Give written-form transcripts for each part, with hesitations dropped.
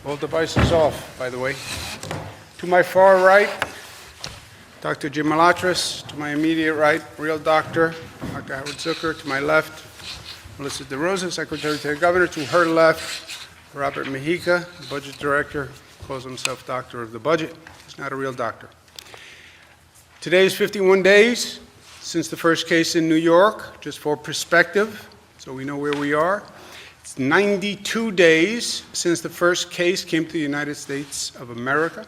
All devices off, by the way. To my far right, Dr. Jim Malatras. To my immediate right, real doctor, Dr. Howard Zucker. To my left, Melissa DeRosa, Secretary to the Governor. To her left, Robert Mejica, Budget Director, calls himself Doctor of the Budget. He's not a real doctor. Today is 51 days since the first case in New York, just for perspective, so we know where we are. It's 92 days since the first case came to the United States of America.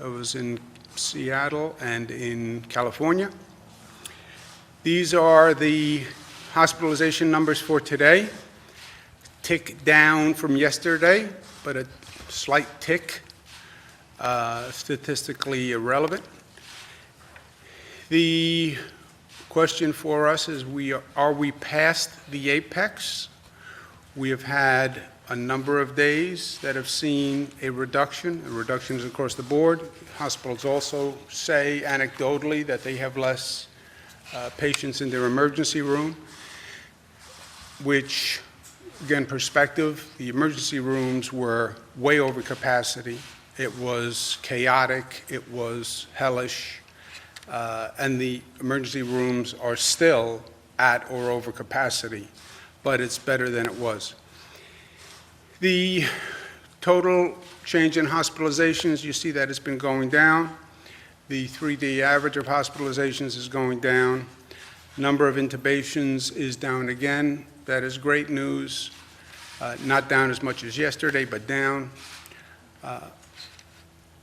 It was in Seattle and in California. These are the hospitalization numbers for today. Tick down from yesterday, but a slight tick, statistically irrelevant. The question for us is, are we past the apex? We have had a number of days that have seen a reduction. Reductions across the board. Hospitals also say anecdotally that they have less patients in their emergency room, which, again, perspective, the emergency rooms were way over capacity. It was chaotic. It was hellish. And the emergency rooms are still at or over capacity, but it's better than it was. The total change in hospitalizations, you see that it's been going down. The 3-day average of hospitalizations is going down. Number of intubations is down again. That is great news. Not down as much as yesterday, but down.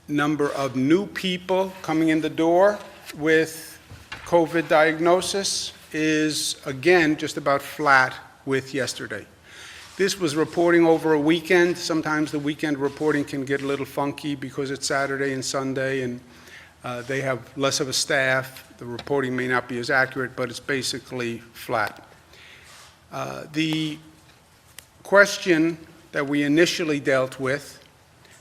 Number of new people coming in the door with COVID diagnosis is, again, just about flat with yesterday. This was reporting over a weekend. Sometimes the weekend reporting can get a little funky because it's Saturday and Sunday and they have less of a staff. The reporting may not be as accurate, but it's basically flat. The question that we initially dealt with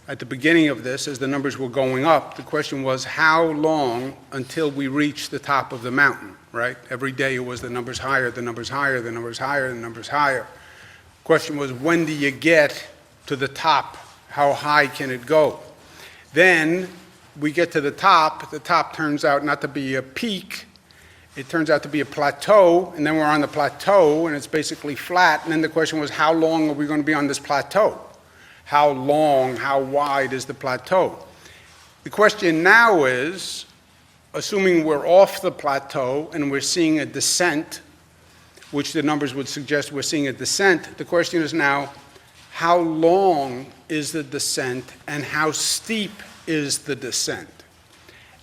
at the beginning of this, as the numbers were going up, the question was how long until we reach the top of the mountain, right? Every day it was the numbers higher, the numbers higher, the numbers higher, the numbers higher. The question was, when do you get to the top? How high can it go? Then we get to the top turns out not to be a peak, it turns out to be a plateau, and then we're on the plateau and it's basically flat, and then the question was, how long are we going to be on this plateau? How long, how wide is the plateau? The question now is, assuming we're off the plateau and we're seeing a descent, which the numbers would suggest we're seeing a descent, the question is now, how long is the descent and how steep is the descent?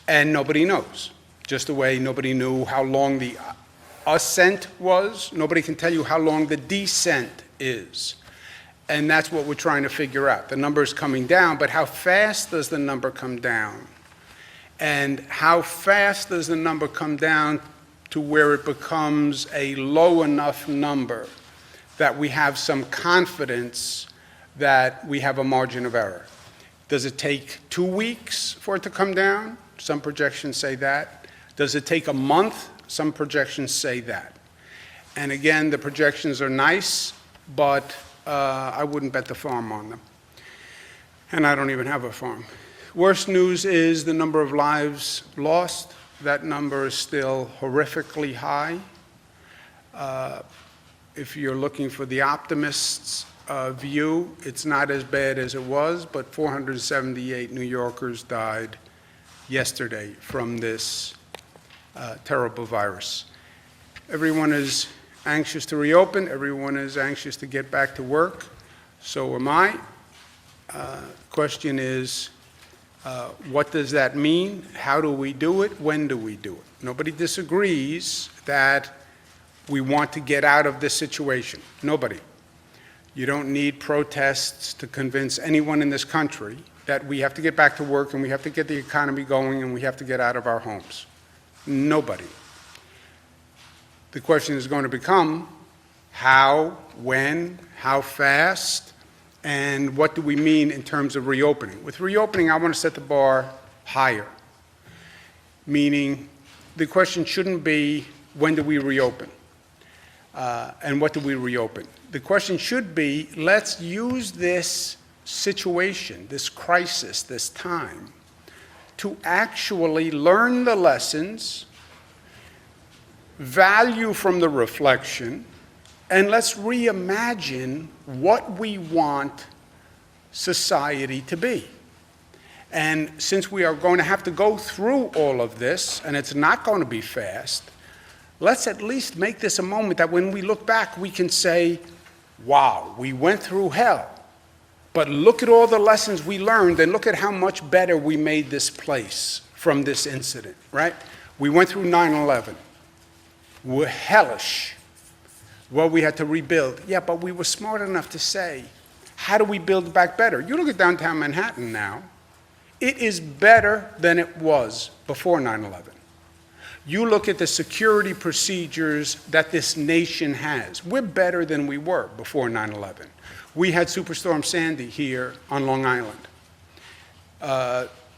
And nobody knows. Just the way nobody knew how long the ascent was, nobody can tell you how long the descent is. And that's what we're trying to figure out. The number is coming down, but how fast does the number come down? And how fast does the number come down to where it becomes a low enough number that we have some confidence that we have a margin of error? Does it take 2 weeks for it to come down? Some projections say that. Does it take a month? Some projections say that. And again, the projections are nice, but I wouldn't bet the farm on them. And I don't even have a farm. Worst news is the number of lives lost. That number is still horrifically high. If you're looking for the optimist's view, it's not as bad as it was, but 478 New Yorkers died yesterday from this terrible virus. Everyone is anxious to reopen. Everyone is anxious to get back to work. So am I. Question is, what does that mean? How do we do it? When do we do it? Nobody disagrees that we want to get out of this situation. Nobody. You don't need protests to convince anyone in this country that we have to get back to work and we have to get the economy going and we have to get out of our homes. Nobody. The question is going to become how, when, how fast, and what do we mean in terms of reopening. With reopening, I want to set the bar higher, meaning the question shouldn't be when do we reopen and what do we reopen. The question should be, let's use this situation, this crisis, this time, to actually learn the lessons, value from the reflection, and let's reimagine what we want society to be. And since we are going to have to go through all of this, and it's not going to be fast, let's at least make this a moment that when we look back, we can say, wow, we went through hell, but look at all the lessons we learned, and look at how much better we made this place from this incident, right? We went through 9/11. We're hellish. Well, we had to rebuild. Yeah, but we were smart enough to say, how do we build back better? You look at downtown Manhattan now, it is better than it was before 9/11. You look at the security procedures that this nation has. We're better than we were before 9/11. We had Superstorm Sandy here on Long Island.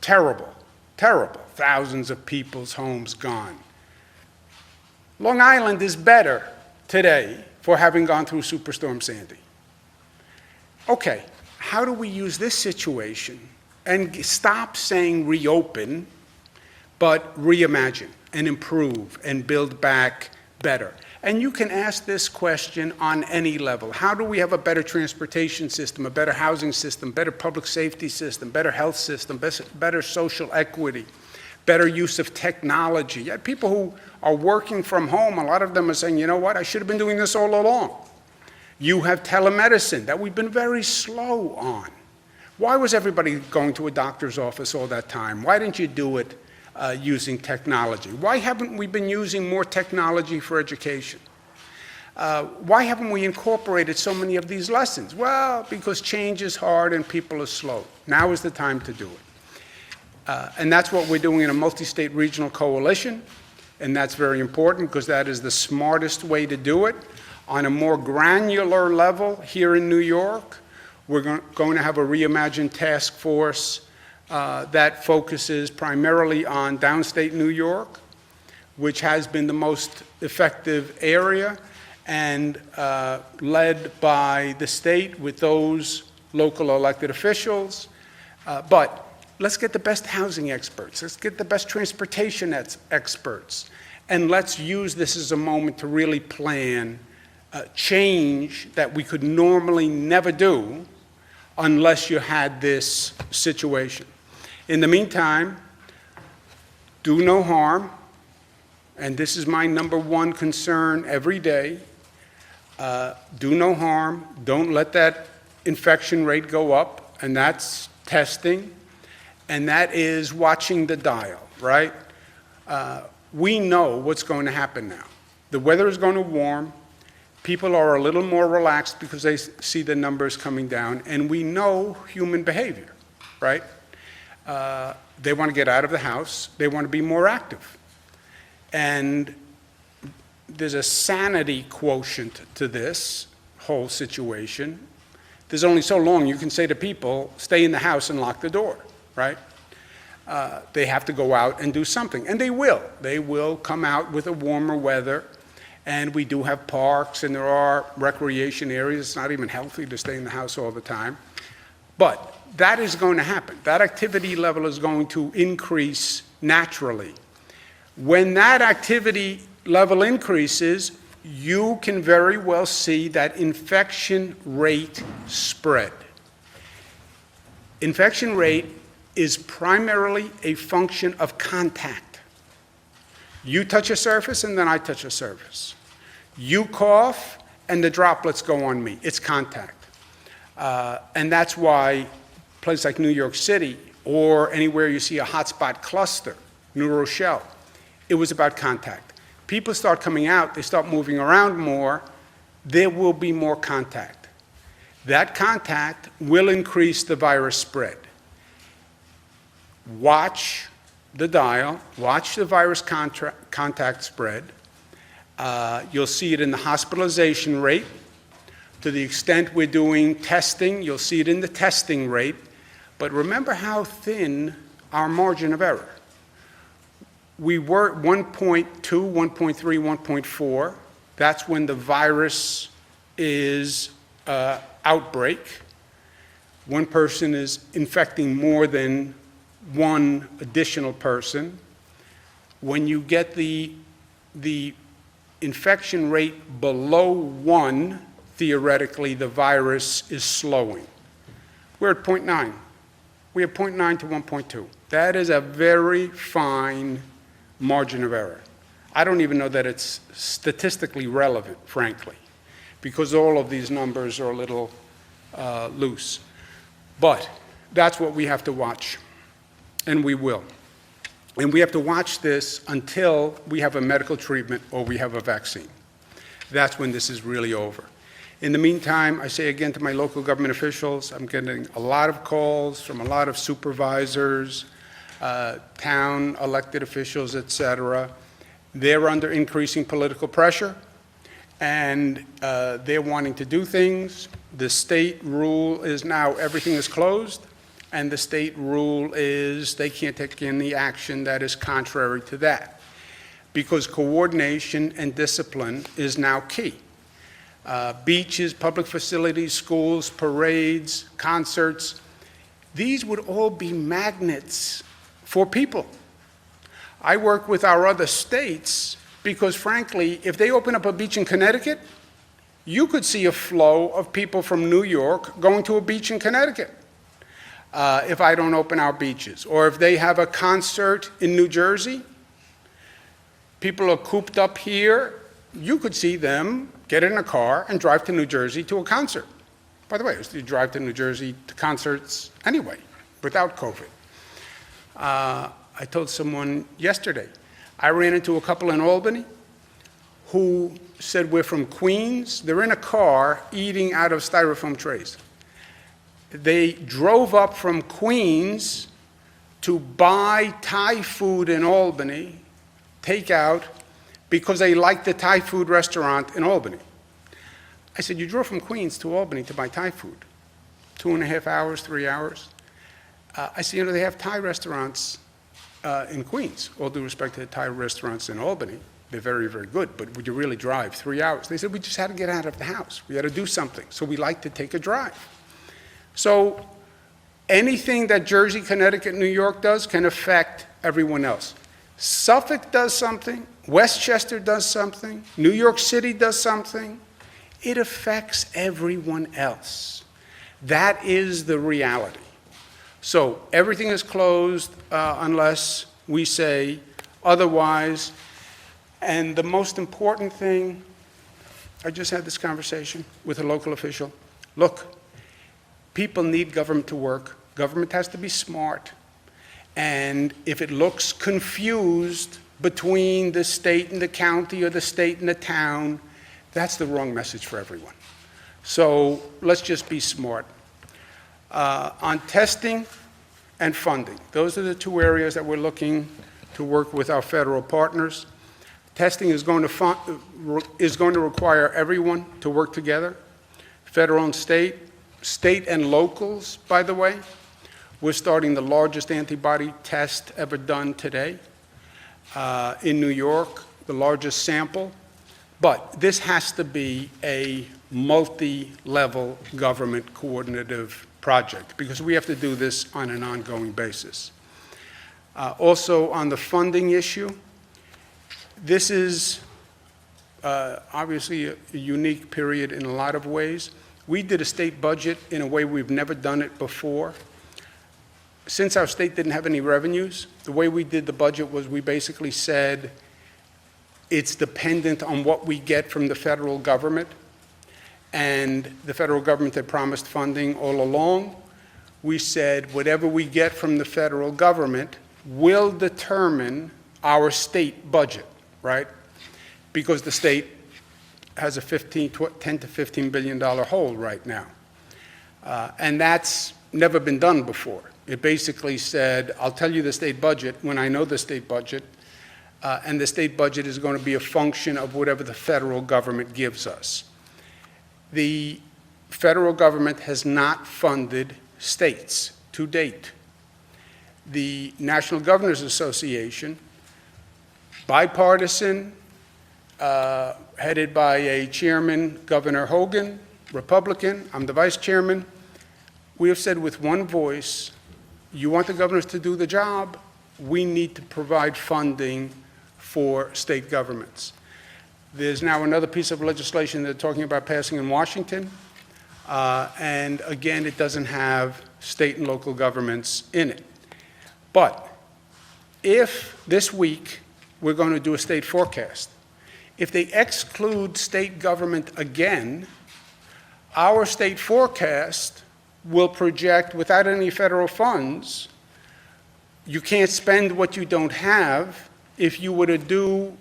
Terrible, terrible. Thousands of people's homes gone. Long Island is better today for having gone through Superstorm Sandy. Okay, how do we use this situation and stop saying reopen, but reimagine and improve and build back better? And you can ask this question on any level. How do we have a better transportation system, a better housing system, better public safety system, better health system, better social equity, better use of technology? You have people who are working from home, a lot of them are saying, you know what, I should have been doing this all along. You have telemedicine that we've been very slow on. Why was everybody going to a doctor's office all that time? Why didn't you do it using technology? Why haven't we been using more technology for education? Why haven't we incorporated so many of these lessons? Well, because change is hard and people are slow. Now is the time to do it. And that's what we're doing in a multi-state regional coalition, and that's very important because that is the smartest way to do it. On a more granular level here in New York, we're going to have a reimagined task force that focuses primarily on downstate New York, which has been the most effective area, and led by the state with those local elected officials. But let's get the best housing experts. Let's get the best transportation experts. And let's use this as a moment to really plan change that we could normally never do unless you had this situation. In the meantime, do no harm, and this is my number one concern every day. Do no harm. Don't let that infection rate go up, and that's testing, and that is watching the dial, right? We know what's going to happen now. The weather is going to warm. People are a little more relaxed because they see the numbers coming down, and we know human behavior, right? They want to get out of the house. They want to be more active. And there's a sanity quotient to this whole situation. There's only so long you can say to people, stay in the house and lock the door, right? They have to go out and do something, and they will. They will come out with a warmer weather. And we do have parks, and there are recreation areas. It's not even healthy to stay in the house all the time. But that is going to happen. That activity level is going to increase naturally. When that activity level increases, you can very well see that infection rate spread. Infection rate is primarily a function of contact. You touch a surface, and then I touch a surface. You cough, and the droplets go on me. It's contact. And that's why a place like New York City, or anywhere you see a hotspot cluster, New Rochelle, it was about contact. People start coming out, they start moving around more, there will be more contact. That contact will increase the virus spread. Watch the dial, watch the virus contact spread. You'll see it in the hospitalization rate. To the extent we're doing testing, you'll see it in the testing rate. But remember how thin our margin of error. We were at 1.2, 1.3, 1.4. That's when the virus is outbreak. one person is infecting more than one additional person. When you get the infection rate below 1, theoretically, the virus is slowing. We're at 0.9. We have 0.9 to 1.2. That is a very fine margin of error. I don't even know that it's statistically relevant, frankly, because all of these numbers are a little loose. But that's what we have to watch, and we will. And we have to watch this until we have a medical treatment or we have a vaccine. That's when this is really over. In the meantime, I say again to my local government officials, I'm getting a lot of calls from a lot of supervisors, town elected officials, et cetera. They're under increasing political pressure, and they're wanting to do things. The state rule is now everything is closed, and the state rule is they can't take any action that is contrary to that, because coordination and discipline is now key. Beaches, public facilities, schools, parades, concerts, these would all be magnets for people. I work with our other states because, frankly, if they open up a beach in Connecticut, you could see a flow of people from New York going to a beach in Connecticut if I don't open our beaches. Or if they have a concert in New Jersey, people are cooped up here, you could see them get in a car and drive to New Jersey to a concert. By the way, you drive to New Jersey to concerts anyway, without COVID. I told someone yesterday, I ran into a couple in Albany who said, we're from Queens. They're in a car eating out of styrofoam trays. They drove up from Queens to buy Thai food in Albany, takeout, because they liked the Thai food restaurant in Albany. I said, you drove from Queens to Albany to buy Thai food. 2.5 hours, 3 hours. I said, they have Thai restaurants in Queens. All due respect to the Thai restaurants in Albany. They're very, very good, but would you really drive 3 hours? They said, we just had to get out of the house. We had to do something, so we like to take a drive. So anything that Jersey, Connecticut, New York does can affect everyone else. Suffolk does something, Westchester does something, New York City does something. It affects everyone else. That is the reality. So everything is closed unless we say otherwise. And the most important thing, I just had this conversation with a local official. Look, people need government to work. Government has to be smart. And if it looks confused between the state and the county or the state and the town, that's the wrong message for everyone. So let's just be smart. On testing and funding, those are the two areas that we're looking to work with our federal partners. Testing is going to require everyone to work together, federal and state and locals, by the way. We're starting the largest antibody test ever done today in New York, the largest sample. But this has to be a multi-level government coordinative project because we have to do this on an ongoing basis. Also on the funding issue, this is obviously a unique period in a lot of ways. We did a state budget in a way we've never done it before. Since our state didn't have any revenues, the way we did the budget was we basically said it's dependent on what we get from the federal government. And the federal government had promised funding all along. We said whatever we get from the federal government will determine our state budget, right? Because the state has a $10 to $15 billion hole right now. And that's never been done before. It basically said, I'll tell you the state budget when I know the state budget, and the state budget is going to be a function of whatever the federal government gives us. The federal government has not funded states to date. The National Governors Association, bipartisan, headed by a chairman, Governor Hogan, Republican, I'm the vice chairman, we have said with one voice, you want the governors to do the job, we need to provide funding for state governments. There's now another piece of legislation they're talking about passing in Washington, and again, it doesn't have state and local governments in it. But if this week we're going to do a state forecast, if they exclude state government again, our state forecast will project, without any federal funds, you can't spend what you don't have. If you were to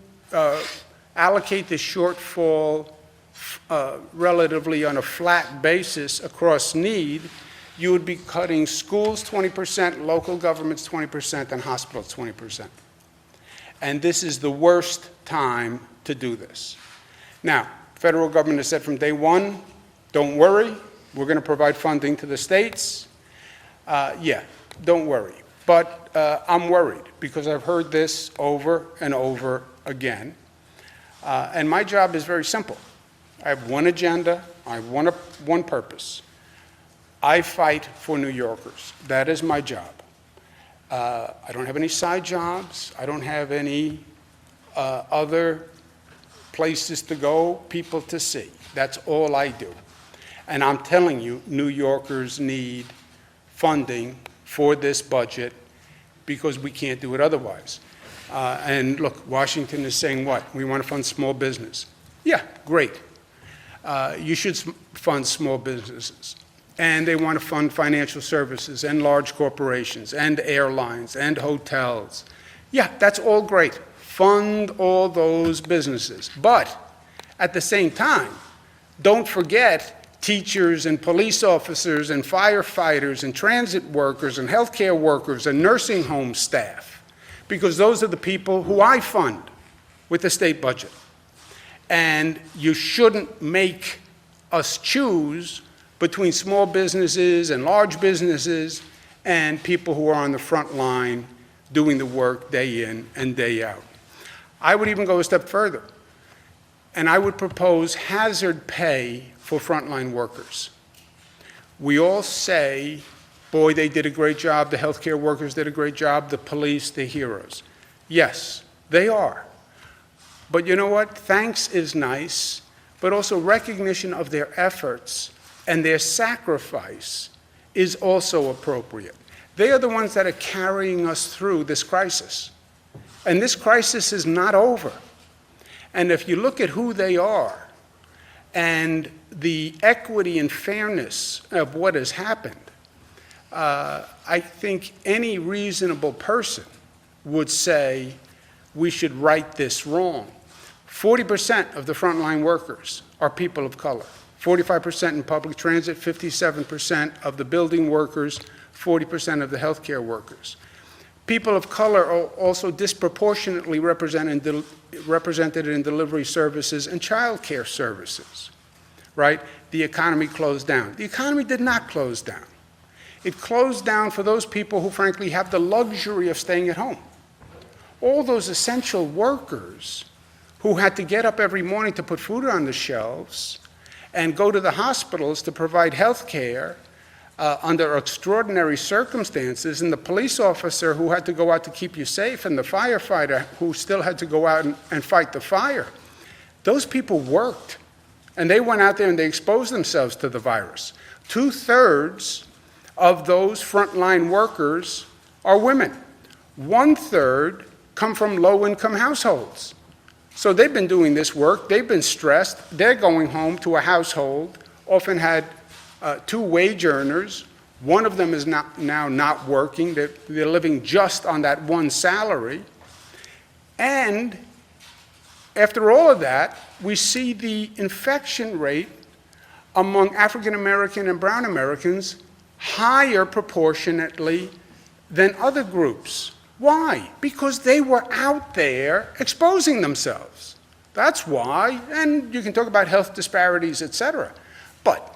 allocate the shortfall relatively on a flat basis across need, you would be cutting schools 20%, local governments 20%, and hospitals 20%. And this is the worst time to do this. Now, federal government has said from day one, don't worry, we're going to provide funding to the states. Yeah, don't worry. But I'm worried because I've heard this over and over again. And my job is very simple. I have one agenda, I have one purpose. I fight for New Yorkers. That is my job. I don't have any side jobs. I don't have any other places to go, people to see. That's all I do. And I'm telling you, New Yorkers need funding for this budget because we can't do it otherwise. And look, Washington is saying what? We want to fund small business. Yeah, great. You should fund small businesses. And they want to fund financial services and large corporations and airlines and hotels. Yeah, that's all great. Fund all those businesses. But at the same time, don't forget teachers and police officers and firefighters and transit workers and healthcare workers and nursing home staff, because those are the people who I fund with the state budget. And you shouldn't make us choose between small businesses and large businesses and people who are on the front line doing the work day in and day out. I would even go a step further, and I would propose hazard pay for frontline workers. We all say, boy, they did a great job, the healthcare workers did a great job, the police, the heroes. Yes, they are. But you know what? Thanks is nice, but also recognition of their efforts and their sacrifice is also appropriate. They are the ones that are carrying us through this crisis. And this crisis is not over. And if you look at who they are and the equity and fairness of what has happened, I think any reasonable person would say we should right this wrong. 40% of the frontline workers are people of color. 45% in public transit, 57% of the building workers, 40% of the healthcare workers. People of color are also disproportionately represented in delivery services and child care services, right? The economy closed down. The economy did not close down. It closed down for those people who, frankly, have the luxury of staying at home. All those essential workers who had to get up every morning to put food on the shelves and go to the hospitals to provide health care under extraordinary circumstances, and the police officer who had to go out to keep you safe, and the firefighter who still had to go out and fight the fire. Those people worked, and they went out there and they exposed themselves to the virus. 2/3 of those frontline workers are women. 1/3 come from low-income households. So they've been doing this work, they've been stressed, they're going home to a household, often had 2 wage earners. One of them is now not working, they're living just on that one salary. And after all of that, we see the infection rate among African American and brown Americans higher proportionately than other groups. Why? Because they were out there exposing themselves. That's why. And you can talk about health disparities, et cetera. But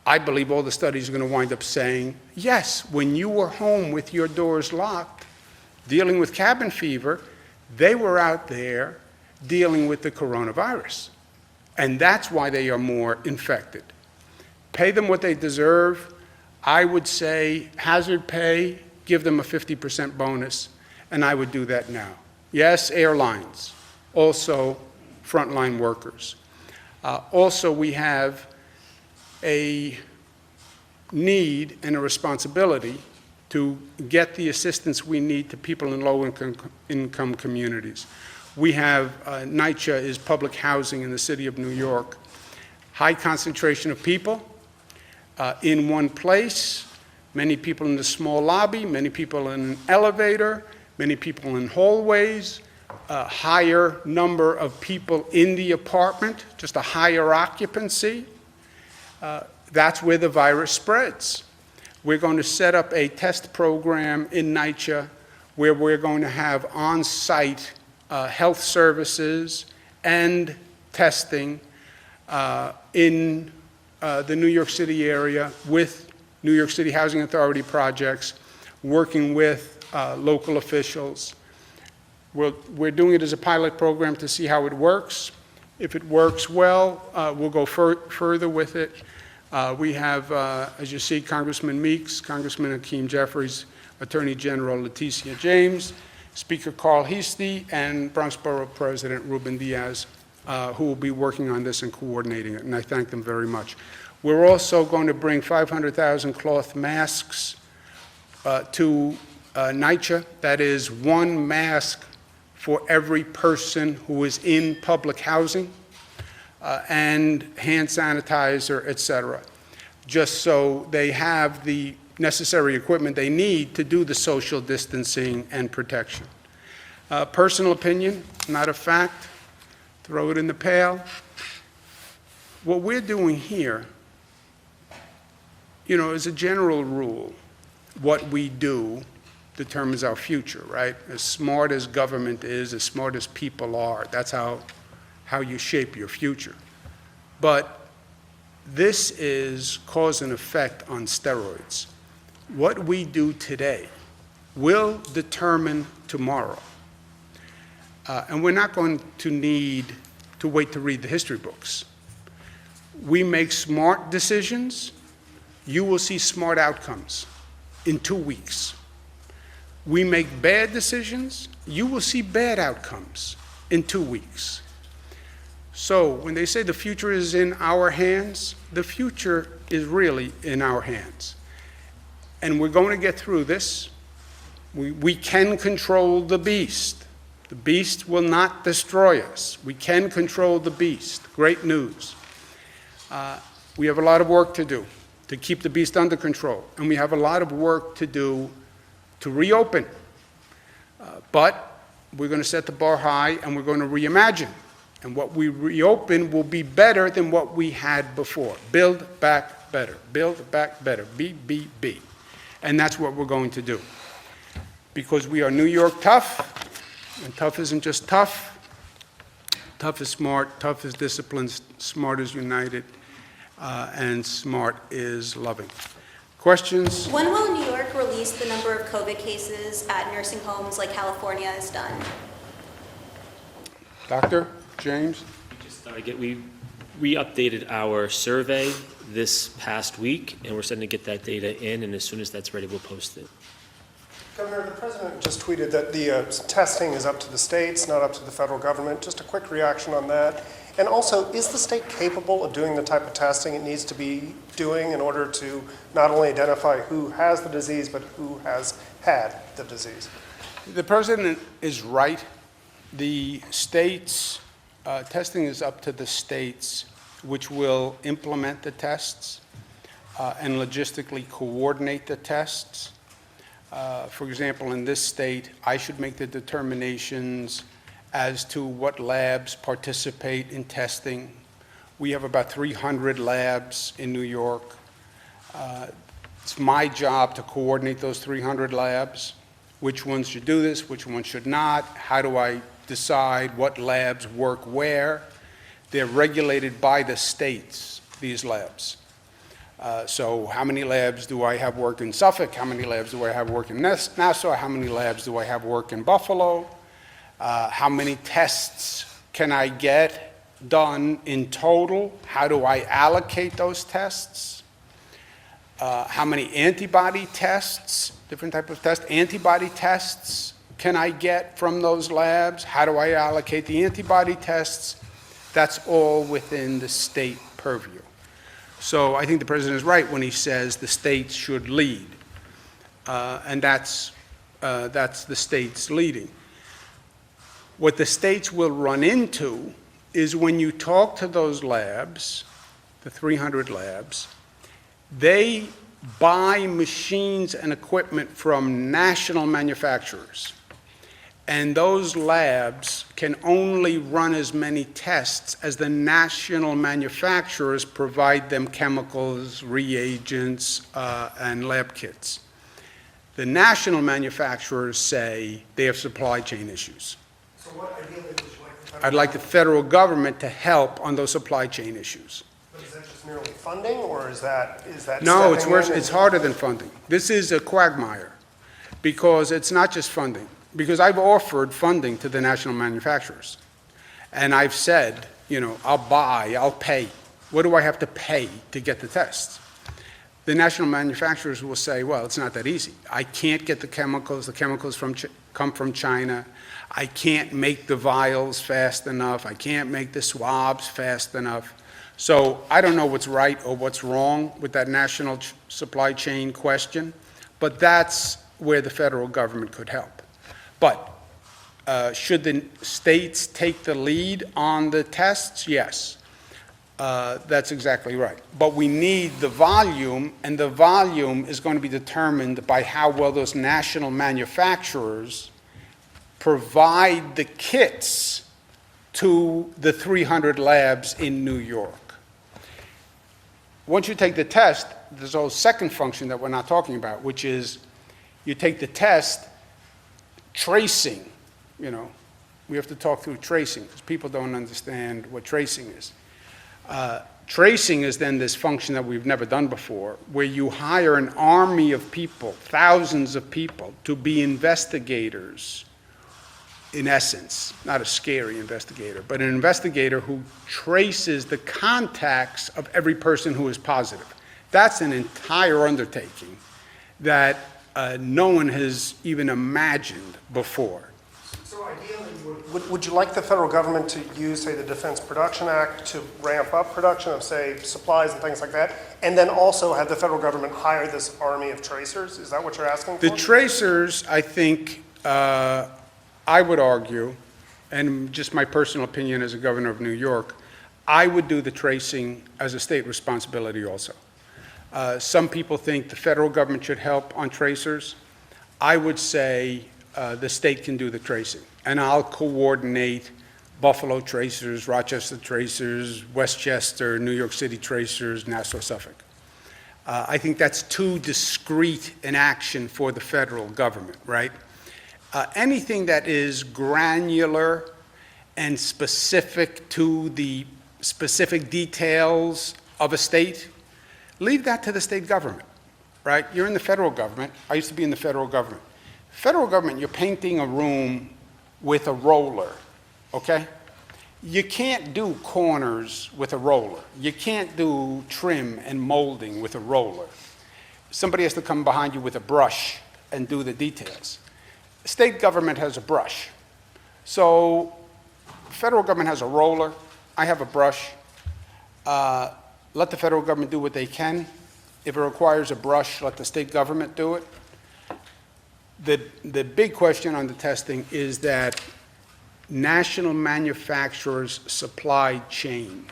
I believe all the studies are going to wind up saying, yes, when you were home with your doors locked, dealing with cabin fever, they were out there dealing with the coronavirus. And that's why they are more infected. Pay them what they deserve. I would say hazard pay, give them a 50% bonus, and I would do that now. Yes, airlines, also frontline workers. Also, we have a need and a responsibility to get the assistance we need to people in low-income communities. We have, NYCHA is public housing in the city of New York. High concentration of people in one place, many people in the small lobby, many people in an elevator, many people in hallways, a higher number of people in the apartment, just a higher occupancy. That's where the virus spreads. We're going to set up a test program in NYCHA where we're going to have on-site health services and testing in the New York City area with New York City Housing Authority projects, working with local officials. We're doing it as a pilot program to see how it works. If it works well, we'll go further with it. We have, as you see, Congressman Meeks, Congressman Hakeem Jeffries, Attorney General Leticia James, Speaker Carl Heastie, and Bronx Borough President Ruben Diaz, who will be working on this and coordinating it, and I thank them very much. We're also going to bring 500,000 cloth masks to NYCHA. That is one mask for every person who is in public housing, and hand sanitizer, et cetera, just so they have the necessary equipment they need to do the social distancing and protection. Personal opinion, not a fact, throw it in the pail. What we're doing here, you know, as a general rule, what we do determines our future, right? As smart as government is, as smart as people are, that's how you shape your future. But this is cause and effect on steroids. What we do today will determine tomorrow. And we're not going to need to wait to read the history books. We make smart decisions, you will see smart outcomes in 2 weeks. We make bad decisions, you will see bad outcomes in 2 weeks. So when they say the future is in our hands, the future is really in our hands. And we're going to get through this. We can control the beast. The beast will not destroy us. We can control the beast. Great news. We have a lot of work to do to keep the beast under control. And we have a lot of work to do to reopen. But we're going to set the bar high and we're going to reimagine. And what we reopen will be better than what we had before. Build back better. Build back better. BBB. And that's what we're going to do. Because we are New York tough, and tough isn't just tough. Tough is smart, tough is disciplined, smart is united, and smart is loving. Questions? When will New York release the number of COVID cases at nursing homes like California has done? Doctor James? We updated our survey this past week, and we're starting to get that data in, and as soon as that's ready, we'll post it. Governor, the president just tweeted that the testing is up to the states, not up to the federal government. Just a quick reaction on that. And also, is the state capable of doing the type of testing it needs to be doing in order to not only identify who has the disease, but who has had the disease? The president is right. The states, testing is up to the states, which will implement the tests and logistically coordinate the tests. For example, in this state, I should make the determinations as to what labs participate in testing. We have about 300 labs in New York. It's my job to coordinate those 300 labs. Which ones should do this, which ones should not? How do I decide what labs work where? They're regulated by the states, these labs. So how many labs do I have work in Suffolk? How many labs do I have work in Nassau? How many labs do I have work in Buffalo? How many tests can I get done in total? How do I allocate those tests? How many antibody tests, different type of tests, antibody tests can I get from those labs? How do I allocate the antibody tests? That's all within the state purview. So I think the president is right when he says the states should lead, and that's the states leading. What the states will run into is when you talk to those labs, the 300 labs, they buy machines and equipment from national manufacturers. And those labs can only run as many tests as the national manufacturers provide them chemicals, reagents, and lab kits. The national manufacturers say they have supply chain issues. So what ideally would you like the federal I'd like the federal government to help on those supply chain issues. But is that just merely funding, or is that No, it's stepping worse, in it's and- harder than funding. This is a quagmire, because it's not just funding. Because I've offered funding to the national manufacturers. And I've said, I'll buy, I'll pay. What do I have to pay to get the tests? The national manufacturers will say, well, it's not that easy. I can't get the chemicals come from China. I can't make the vials fast enough. I can't make the swabs fast enough. So I don't know what's right or what's wrong with that national supply chain question, but that's where the federal government could help. But should the states take the lead on the tests? Yes, that's exactly right. But we need the volume, and the volume is going to be determined by how well those national manufacturers provide the kits to the 300 labs in New York. Once you take the test, there's a whole second function that we're not talking about, which is you take the test, tracing, we have to talk through tracing because people don't understand what tracing is. Tracing is then this function that we've never done before, where you hire an army of people, thousands of people, to be investigators, in essence, not a scary investigator, but an investigator who traces the contacts of every person who is positive. That's an entire undertaking that no one has even imagined before. So ideally, would you like the federal government to use, say, the Defense Production Act to ramp up production of, say, supplies and things like that, and then also have the federal government hire this army of tracers? Is that what you're asking for? The tracers, I think, I would argue, and just my personal opinion as a governor of New York, I would do the tracing as a state responsibility also. Some people think the federal government should help on tracers. I would say the state can do the tracing, and I'll coordinate Buffalo tracers, Rochester tracers, Westchester, New York City tracers, Nassau, Suffolk. I think that's too discrete an action for the federal government, right? Anything that is granular and specific to the specific details of a state, leave that to the state government, right? You're in the federal government. I used to be in the federal government. Federal government, you're painting a room with a roller, okay? You can't do corners with a roller. You can't do trim and molding with a roller. Somebody has to come behind you with a brush and do the details. State government has a brush. So federal government has a roller. I have a brush. Let the federal government do what they can. If it requires a brush, let the state government do it. The big question on the testing is that national manufacturers' supply chain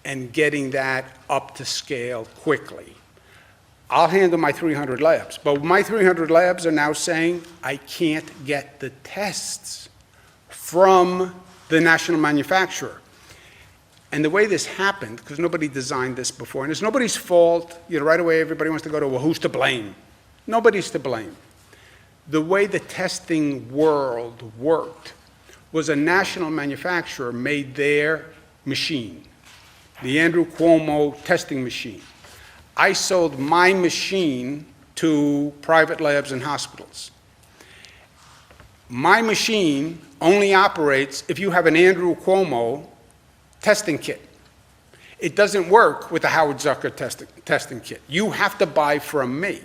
and getting that up to scale quickly. I'll handle my 300 labs, but my 300 labs are now saying I can't get the tests from the national manufacturer. And the way this happened, because nobody designed this before, and it's nobody's fault, right away everybody wants to go to, well, who's to blame? Nobody's to blame. The way the testing world worked was a national manufacturer made their machine, the Andrew Cuomo testing machine. I sold my machine to private labs and hospitals. My machine only operates if you have an Andrew Cuomo testing kit. It doesn't work with the Howard Zucker testing kit. You have to buy from me.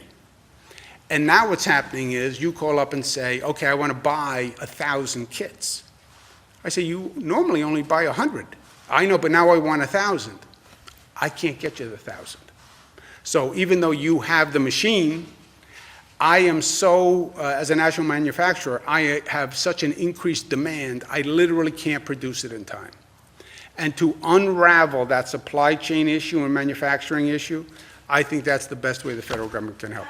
And now what's happening is you call up and say, okay, I want to buy 1,000 kits. I say, you normally only buy 100. I know, but now I want 1,000. I can't get you the 1,000. So even though you have the machine, I am so, as a national manufacturer, I have such an increased demand, I literally can't produce it in time. And to unravel that supply chain issue and manufacturing issue, I think that's the best way the federal government can help.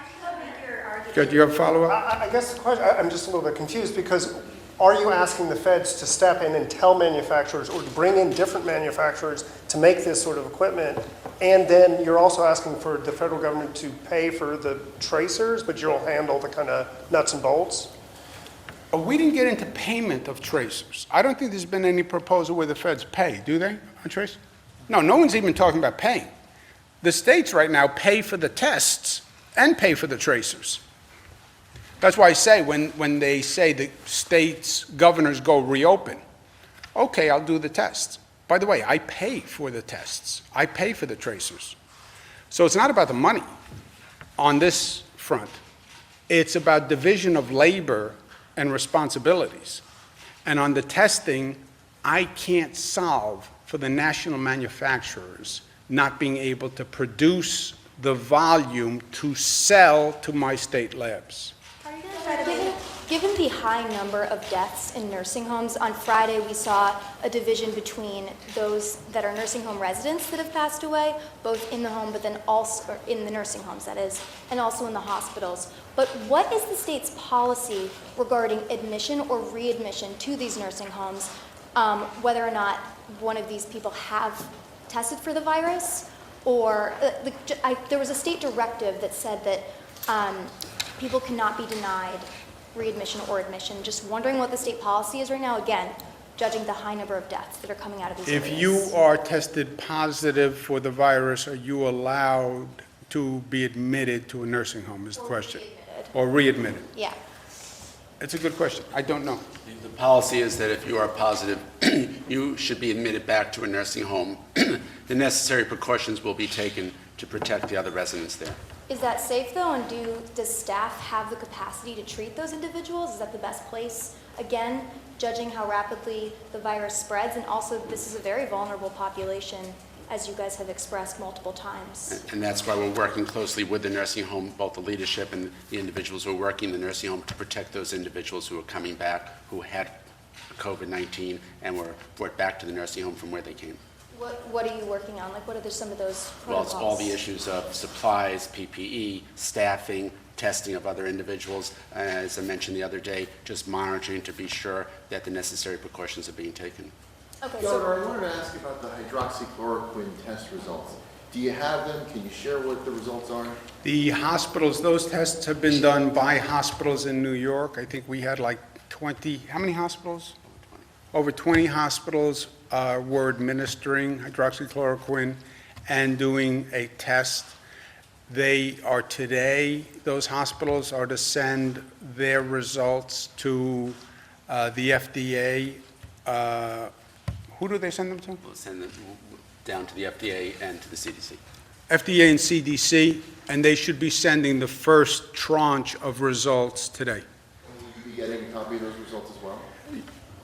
Good, do you have a follow-up? I guess the question, I'm just a little bit confused, because are you asking the feds to step in and tell manufacturers, or to bring in different manufacturers to make this sort of equipment? And then you're also asking for the federal government to pay for the tracers, but you'll handle the kind of nuts and bolts? We didn't get into payment of tracers. I don't think there's been any proposal where the feds pay, do they, on tracers? No, no one's even talking about paying. The states right now pay for the tests and pay for the tracers. That's why I say when they say the states' governors go reopen, okay, I'll do the tests. By the way, I pay for the tests. I pay for the tracers. So it's not about the money on this front. It's about division of labor and responsibilities. And on the testing, I can't solve for the national manufacturers not being able to produce the volume to sell to my state labs. Given the high number of deaths in nursing homes, on Friday we saw a division between those that are nursing home residents that have passed away, both in the home, but then also or in the nursing homes, that is, and also in the hospitals. But what is the state's policy regarding admission or readmission to these nursing homes, whether or not one of these people have tested for the virus? Or there was a state directive that said that people cannot be denied readmission or admission. Just wondering what the state policy is right now, again, judging the high number of deaths that are coming out of these areas. If you are tested positive for the virus, are you allowed to be admitted to a nursing home is the question? Or readmitted? Yeah. It's a good question. I don't know. The policy is that if you are positive, you should be admitted back to a nursing home. The necessary precautions will be taken to protect the other residents there. Is that safe though, and does staff have the capacity to treat those individuals? Is that the best place? Again, judging how rapidly the virus spreads, and also this is a very vulnerable population, as you guys have expressed multiple times. And that's why we're working closely with the nursing home, both the leadership and the individuals who are working in the nursing home, to protect those individuals who are coming back, who had COVID-19 and were brought back to the nursing home from where they came. What are you working on? Like, what are some of those Well, protocols? it's all the issues of supplies, PPE, staffing, testing of other individuals, as I mentioned the other day, just monitoring to be sure that the necessary precautions are being taken. Okay, Governor, I wanted to ask you about the hydroxychloroquine test results. Do you have them? Can you share what the results are? The hospitals, those tests have been done by hospitals in New York. I think we had like 20, how many hospitals? Over 20 hospitals were administering hydroxychloroquine and doing a test. They are today, those hospitals are to send their results to the FDA. Who do they send them to? We'll send them down to the FDA and to the CDC. FDA and CDC, and they should be sending the first tranche of results today. Will you be getting a copy of those results as well?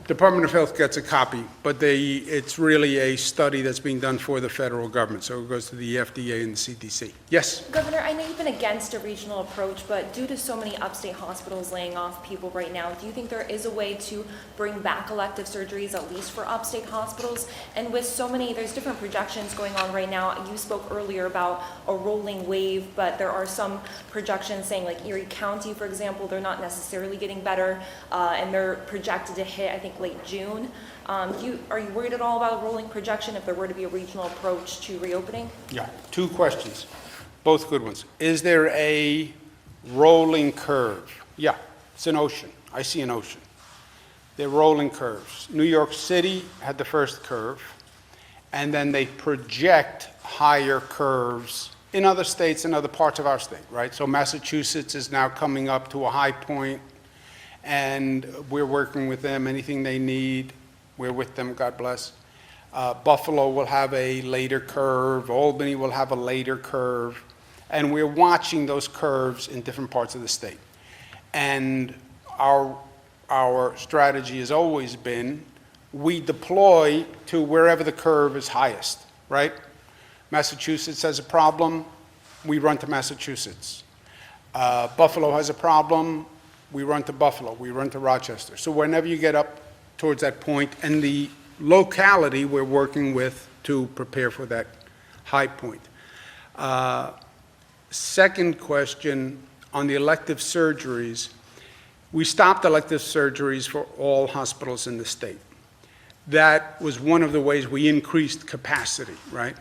Department of Health gets a copy, but it's really a study that's being done for the federal government, so it goes to the FDA and the CDC. Yes? Governor, I know you've been against a regional approach, but due to so many upstate hospitals laying off people right now, do you think there is a way to bring back elective surgeries, at least for upstate hospitals? And with so many, there's different projections going on right now. You spoke earlier about a rolling wave, but there are some projections saying, like Erie County, for example, they're not necessarily getting better, and they're projected to hit, I think, late June. Are you worried at all about a rolling projection if there were to be a regional approach to reopening? Yeah, two questions, both good ones. Is there a rolling curve? Yeah, it's an ocean. I see an ocean. They're rolling curves. New York City had the first curve, and then they project higher curves in other states and other parts of our state, right? So Massachusetts is now coming up to a high point, and we're working with them. Anything they need, we're with them, God bless. Buffalo will have a later curve, Albany will have a later curve, and we're watching those curves in different parts of the state. And our strategy has always been, we deploy to wherever the curve is highest, right? Massachusetts has a problem, we run to Massachusetts. Buffalo has a problem, we run to Buffalo, we run to Rochester. So whenever you get up towards that point, and the locality we're working with to prepare for that high point. Second question, on the elective surgeries, we stopped elective surgeries for all hospitals in the state. That was one of the ways we increased capacity, right?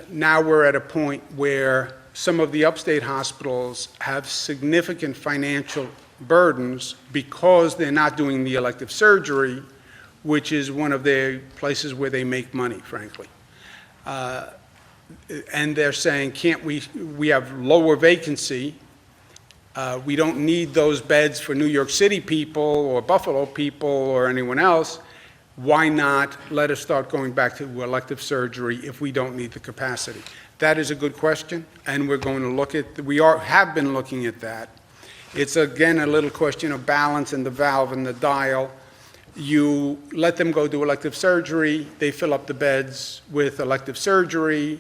Now we're at a point where some of the upstate hospitals have significant financial burdens because they're not doing the elective surgery, which is one of the places where they make money, frankly. And they're saying, we have lower vacancy, we don't need those beds for New York City people or Buffalo people or anyone else. Why not let us start going back to elective surgery if we don't need the capacity? That is a good question, and we're going to look at, have been looking at that. It's again a little question of balance and the valve and the dial. You let them go do elective surgery, they fill up the beds with elective surgery.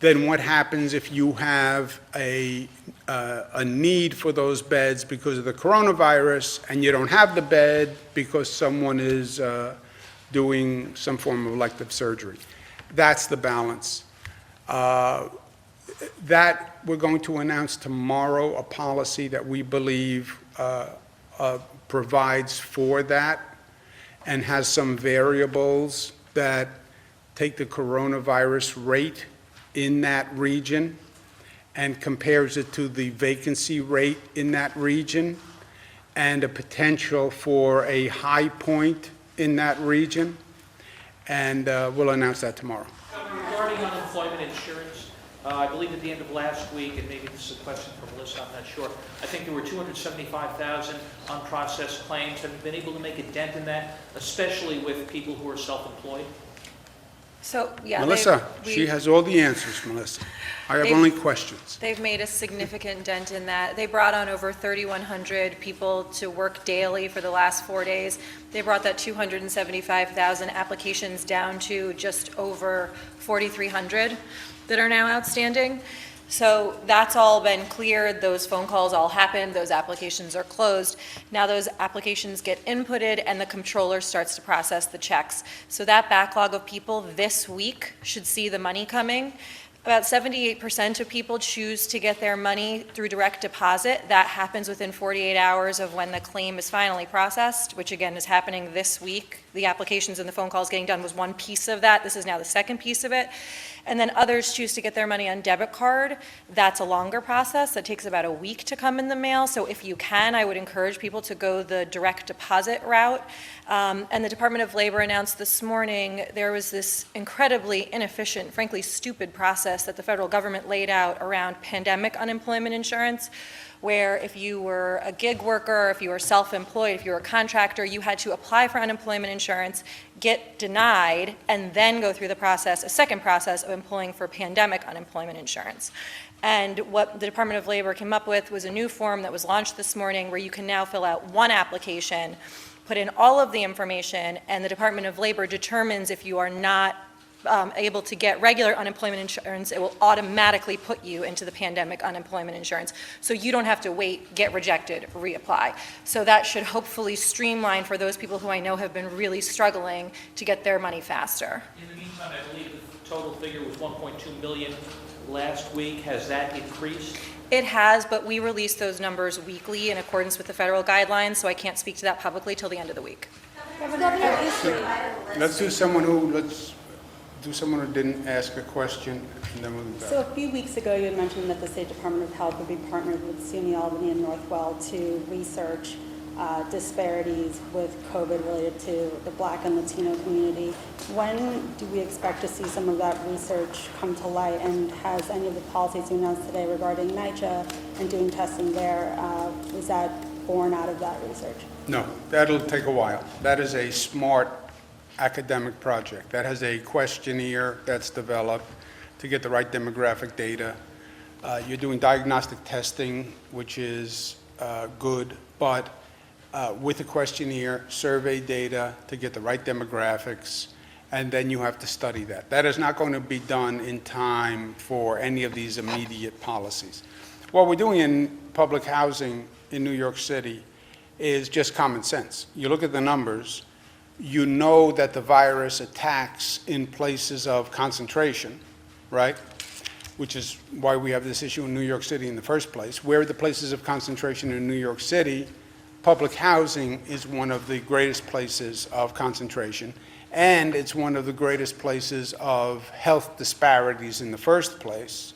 Then what happens if you have a need for those beds because of the coronavirus and you don't have the bed because someone is doing some form of elective surgery? That's the balance. That we're going to announce tomorrow, a policy that we believe provides for that and has some variables that take the coronavirus rate in that region and compares it to the vacancy rate in that region and a potential for a high point in that region. And we'll announce that tomorrow. Regarding unemployment insurance, I believe at the end of last week, and maybe this is a question for Melissa, I'm not sure, I think there were 275,000 unprocessed claims. Have you been able to make a dent in that, especially with people who are self-employed? So, yeah. Melissa, she has all the answers, Melissa. I have only questions. They've made a significant dent in that. They brought on over 3,100 people to work daily for the last 4 days. They brought that 275,000 applications down to just over 4,300 that are now outstanding. So that's all been cleared, those phone calls all happened, those applications are closed. Now those applications get inputted and the controller starts to process the checks. So that backlog of people this week should see the money coming. About 78% of people choose to get their money through direct deposit. That happens within 48 hours of when the claim is finally processed, which again is happening this week. The applications and the phone calls getting done was one piece of that. This is now the second piece of it. And then others choose to get their money on debit card. That's a longer process. That takes about a week to come in the mail. So if you can, I would encourage people to go the direct deposit route. And the Department of Labor announced this morning there was this incredibly inefficient, frankly stupid process that the federal government laid out around pandemic unemployment insurance, where if you were a gig worker, if you were self-employed, if you were a contractor, you had to apply for unemployment insurance, get denied, and then go through the process, a second process of employing for pandemic unemployment insurance. And what the Department of Labor came up with was a new form that was launched this morning where you can now fill out one application, put in all of the information, and the Department of Labor determines if you are not able to get regular unemployment insurance, it will automatically put you into the pandemic unemployment insurance. So you don't have to wait, get rejected, reapply. So that should hopefully streamline for those people who I know have been really struggling to get their money faster. In the meantime, I believe the total figure was 1.2 million last week. Has that increased? It has, but we release those numbers weekly in accordance with the federal guidelines, so I can't speak to that publicly till the end of the week. Let's do someone who didn't ask a question, and then we'll go back. So a few weeks ago, you had mentioned that the State Department of Health would be partnered with SUNY Albany and Northwell to research disparities with COVID related to the Black and Latino community. When do we expect to see some of that research come to light? And has any of the policies you announced today regarding NYCHA and doing testing there, is that born out of that research? No, that'll take a while. That is a smart academic project. That has a questionnaire that's developed to get the right demographic data. You're doing diagnostic testing, which is good, but with a questionnaire, survey data to get the right demographics, and then you have to study that. That is not going to be done in time for any of these immediate policies. What we're doing in public housing in New York City is just common sense. You look at the numbers, you know that the virus attacks in places of concentration, right? Which is why we have this issue in New York City in the first place. Where are the places of concentration in New York City? Public housing is one of the greatest places of concentration, and it's one of the greatest places of health disparities in the first place.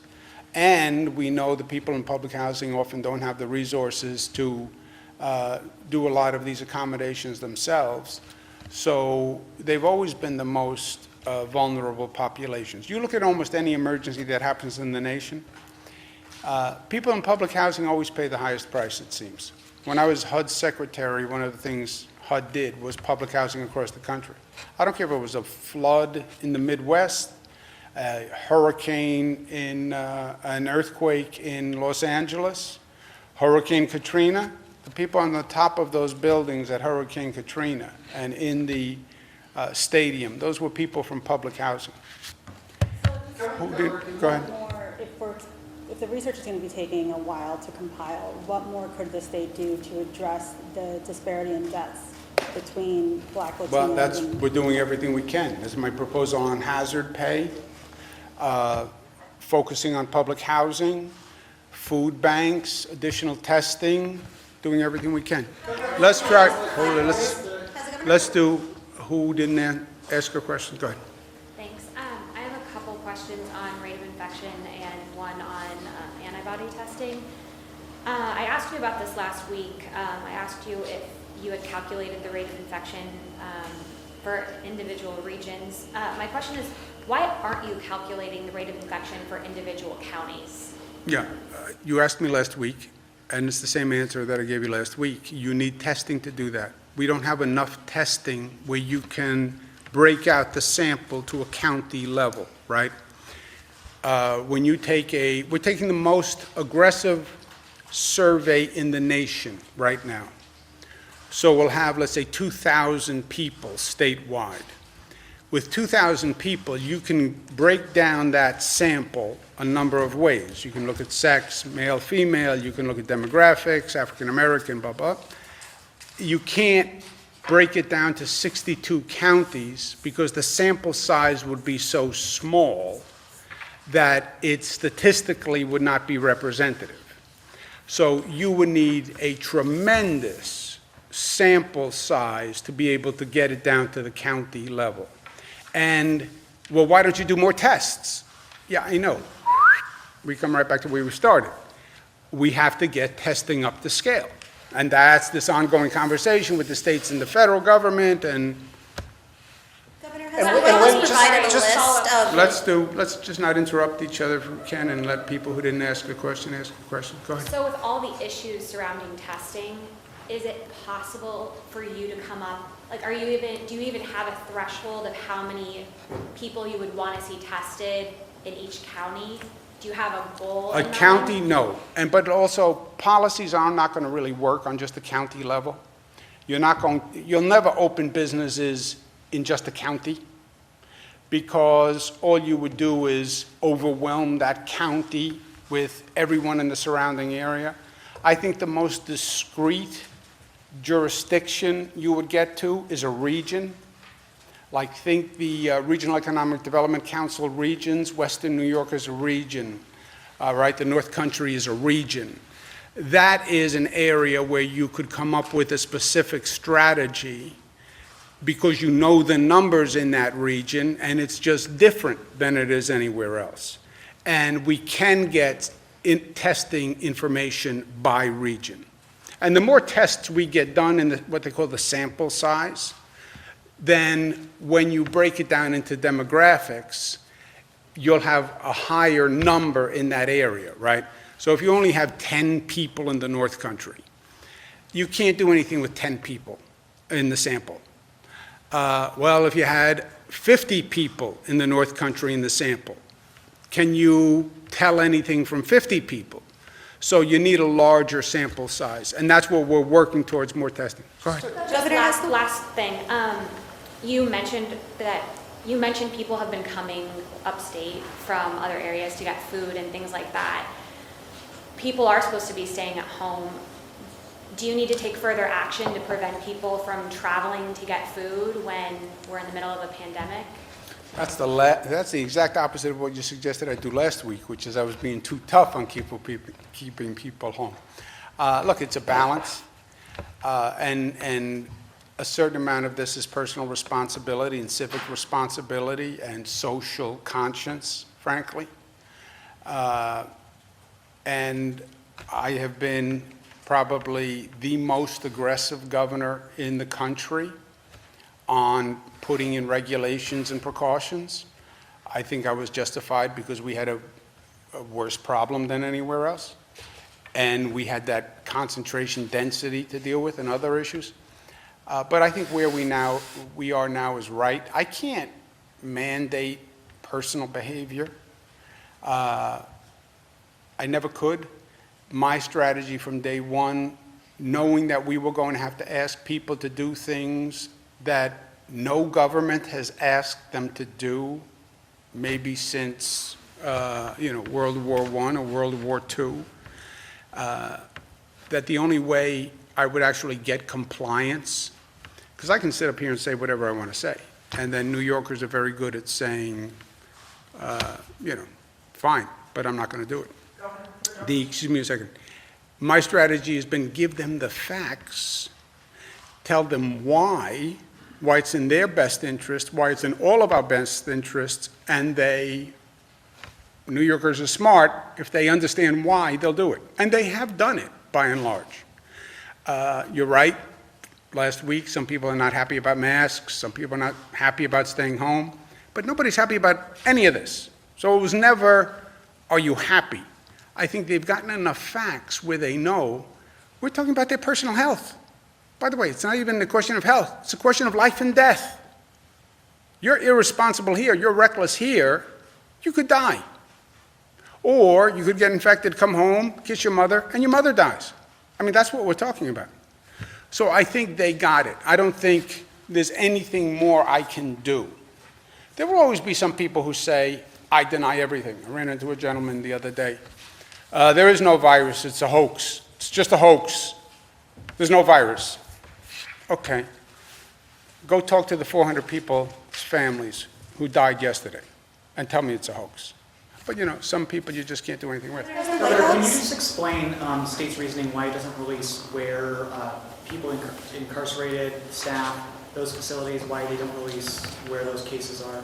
And we know the people in public housing often don't have the resources to do a lot of these accommodations themselves. So they've always been the most vulnerable populations. You look at almost any emergency that happens in the nation, people in public housing always pay the highest price, it seems. When I was HUD secretary, one of the things HUD did was public housing across the country. I don't care if it was a flood in the Midwest, a hurricane in an earthquake in Los Angeles, Hurricane Katrina. The people on the top of those buildings at Hurricane Katrina and in the stadium, those were people from public housing. Go ahead. If the research is going to be taking a while to compile, what more could the state do to address the disparity in deaths between Black, Latino, Well, we're doing everything we can. This is my proposal on hazard pay, focusing on public housing, food banks, additional testing, doing everything we can. Let's try, let's do, who didn't ask a question? Go ahead. Thanks. I have a couple questions on rate of infection and one on antibody testing. I asked you about this last week. I asked you if you had calculated the rate of infection for individual regions. My question is, why aren't you calculating the rate of infection for individual counties? Yeah, you asked me last week, and it's the same answer that I gave you last week. You need testing to do that. We don't have enough testing where you can break out the sample to a county level, right? When you take we're taking the most aggressive survey in the nation right now. So we'll have, let's say, 2,000 people statewide. With 2,000 people, you can break down that sample a number of ways. You can look at sex, male, female, you can look at demographics, African American, blah, blah. You can't break it down to 62 counties because the sample size would be so small that it statistically would not be representative. So you would need a tremendous sample size to be able to get it down to the county level. And, well, why don't you do more tests? Yeah, I know. We come right back to where we started. We have to get testing up to scale. And that's this ongoing conversation with the states and the federal government, and Governor, has anyone else provided a list of... let's just not interrupt each other if we can, and let people who didn't ask a question ask a question. Go ahead. So with all the issues surrounding testing, is it possible for you to come up, like, do you even have a threshold of how many people you would want to see tested in each county? Do you have a goal? A county, no. But also, policies are not going to really work on just the county level. You'll never open businesses in just a county, because all you would do is overwhelm that county with everyone in the surrounding area. I think the most discrete jurisdiction you would get to is a region. Like, think the Regional Economic Development Council regions. Western New York is a region, right? The North Country is a region. That is an area where you could come up with a specific strategy because you know the numbers in that region, and it's just different than it is anywhere else. And we can get testing information by region. And the more tests we get done in what they call the sample size, then when you break it down into demographics, you'll have a higher number in that area, right? So if you only have 10 people in the North Country, you can't do anything with 10 people in the sample. Well, if you had 50 people in the North Country in the sample, can you tell anything from 50 people? So you need a larger sample size, and that's what we're working towards, more testing. Go ahead. Just last thing, you mentioned people have been coming upstate from other areas to get food and things like that. People are supposed to be staying at home. Do you need to take further action to prevent people from traveling to get food when we're in the middle of a pandemic? That's the exact opposite of what you suggested I do last week, which is I was being too tough on keeping people home. Look, it's a balance, and a certain amount of this is personal responsibility and civic responsibility and social conscience, frankly. And I have been probably the most aggressive governor in the country on putting in regulations and precautions. I think I was justified because we had a worse problem than anywhere else. And we had that concentration density to deal with and other issues. But I think where we are now is right. I can't mandate personal behavior. I never could. My strategy from day one, knowing that we were going to have to ask people to do things that no government has asked them to do, maybe since World War I or World War II, that the only way I would actually get compliance, because I can sit up here and say whatever I want to say, and then New Yorkers are very good at saying, fine, but I'm not going to do it. Excuse me a second. My strategy has been give them the facts, tell them why it's in their best interest, why it's in all of our best interests, and New Yorkers are smart. If they understand why, they'll do it. And they have done it, by and large. You're right. Last week, some people are not happy about masks. Some people are not happy about staying home. But nobody's happy about any of this. So it was never, are you happy? I think they've gotten enough facts where they know we're talking about their personal health. By the way, it's not even a question of health. It's a question of life and death. You're irresponsible here. You're reckless here. You could die. Or you could get infected, come home, kiss your mother, and your mother dies. I mean, that's what we're talking about. So I think they got it. I don't think there's anything more I can do. There will always be some people who say, I deny everything. I ran into a gentleman the other day. There is no virus. It's a hoax. It's just a hoax. There's no virus. Okay. Go talk to the 400 people's families who died yesterday and tell me it's a hoax. But, some people you just can't do anything with. Governor, can you just explain the state's reasoning why it doesn't release where people incarcerated, staff, those facilities, why they don't release where those cases are?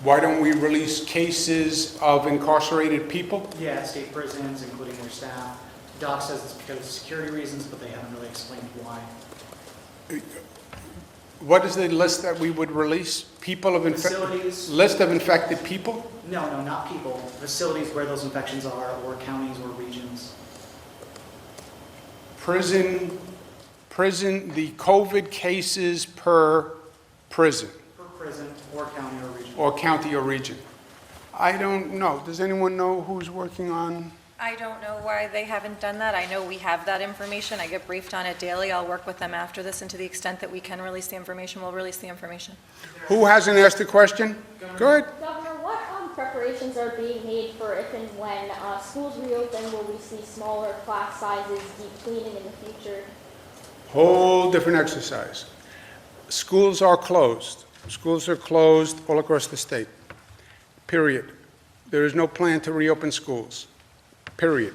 Why don't we release cases of incarcerated people? Yeah, state prisons, including their staff. Doc says it's because of security reasons, but they haven't really explained why. What is the list that we would release? People of Facilities. List of infected people? No, not people. Facilities where those infections are, or counties or regions. Prison, the COVID cases per prison. Per prison, or county or region. Or county or region. I don't know. Does anyone know who's working on? I don't know why they haven't done that. I know we have that information. I get briefed on it daily. I'll work with them after this, and to the extent that we can release the information, we'll release the information. Who hasn't asked a question? Good. Governor, what preparations are being made for if and when schools reopen? Will we see smaller class sizes, deep cleaning in the future? Whole different exercise. Schools are closed. Schools are closed all across the state. Period. There is no plan to reopen schools. Period.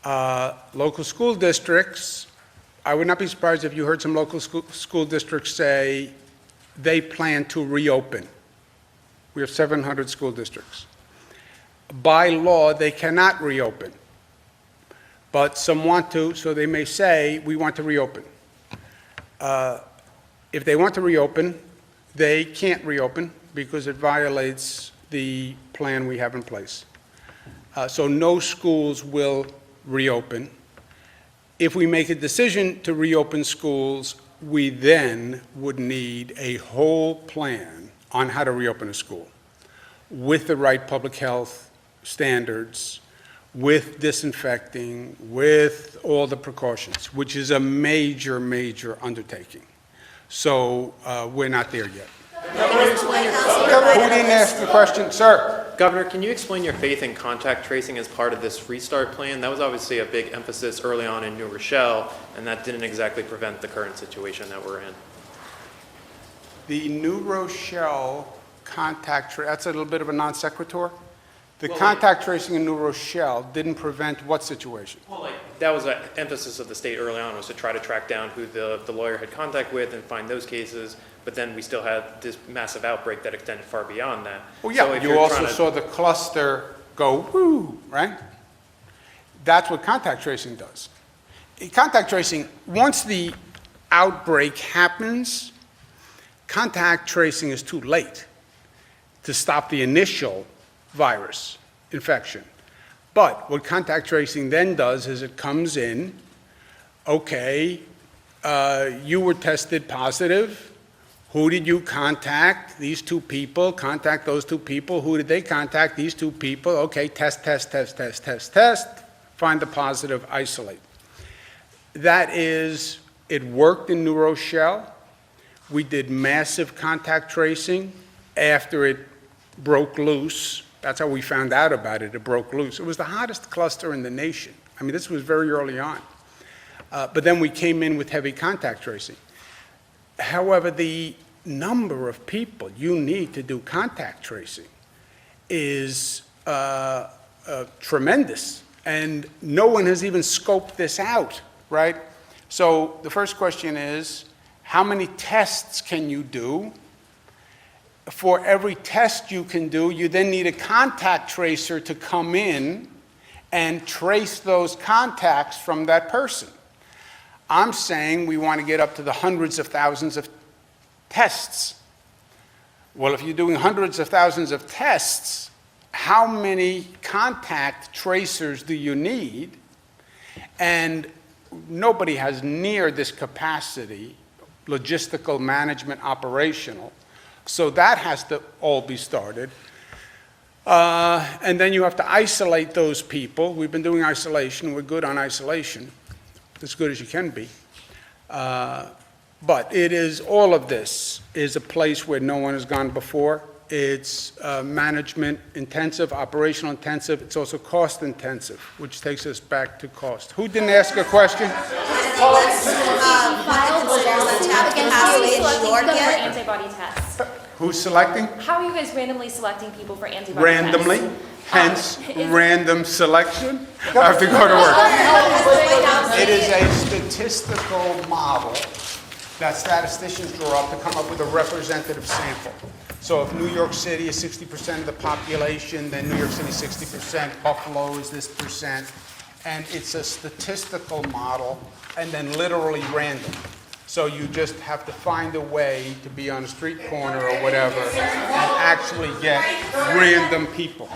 Local school districts, I would not be surprised if you heard some local school districts say they plan to reopen. We have 700 school districts. By law, they cannot reopen, but some want to, so they may say, we want to reopen. If they want to reopen, they can't reopen because it violates the plan we have in place. So no schools will reopen. If we make a decision to reopen schools, we then would need a whole plan on how to reopen a school with the right public health standards, with disinfecting, with all the precautions, which is a major, major undertaking. So we're not there yet. Who didn't ask the question? Sir? Governor, can you explain your faith in contact tracing as part of this restart plan? That was obviously a big emphasis early on in New Rochelle, and that didn't exactly prevent the current situation that we're in. The New Rochelle that's a little bit of a non sequitur. The Well, contact tracing in New Rochelle didn't prevent what situation? Well, that was an emphasis of the state early on, was to try to track down who the lawyer had contact with and find those cases, but then we still had this massive outbreak that extended far beyond that. Well, yeah, So if you you're also trying to- saw the cluster go woo, right? That's what contact tracing does. Contact tracing, once the outbreak happens, contact tracing is too late to stop the initial virus infection. But what contact tracing then does is it comes in, okay, you were tested positive. Who did you contact? These two people. Contact those two people. Who did they contact? These two people. Okay, test. Find the positive, isolate. It worked in New Rochelle. We did massive contact tracing after it broke loose. That's how we found out about it. It broke loose. It was the hottest cluster in the nation. I mean, this was very early on. But then we came in with heavy contact tracing. However, the number of people you need to do contact tracing is tremendous. And no one has even scoped this out, right? So the first question is, how many tests can you do? For every test you can do, you then need a contact tracer to come in and trace those contacts from that person. I'm saying we want to get up to the hundreds of thousands of tests. Well, if you're doing hundreds of thousands of tests, how many contact tracers do you need? And nobody has near this capacity, logistical, management, operational. So that has to all be started. And then you have to isolate those people. We've been doing isolation. We're good on isolation, as good as you can be. But all of this is a place where no one has gone before. It's management intensive, operational intensive. It's also cost intensive, which takes us back to cost. Who didn't ask a question? Antibody tests. Who's selecting? How are you guys randomly selecting people for antibody Randomly, tests? hence random selection. I have to go to work. It is a statistical model that statisticians draw up to come up with a representative sample. So if New York City is 60% of the population, then New York City is 60%, Buffalo is this percent, and it's a statistical model and then literally random. So you just have to find a way to be on a street corner or whatever and actually get random people.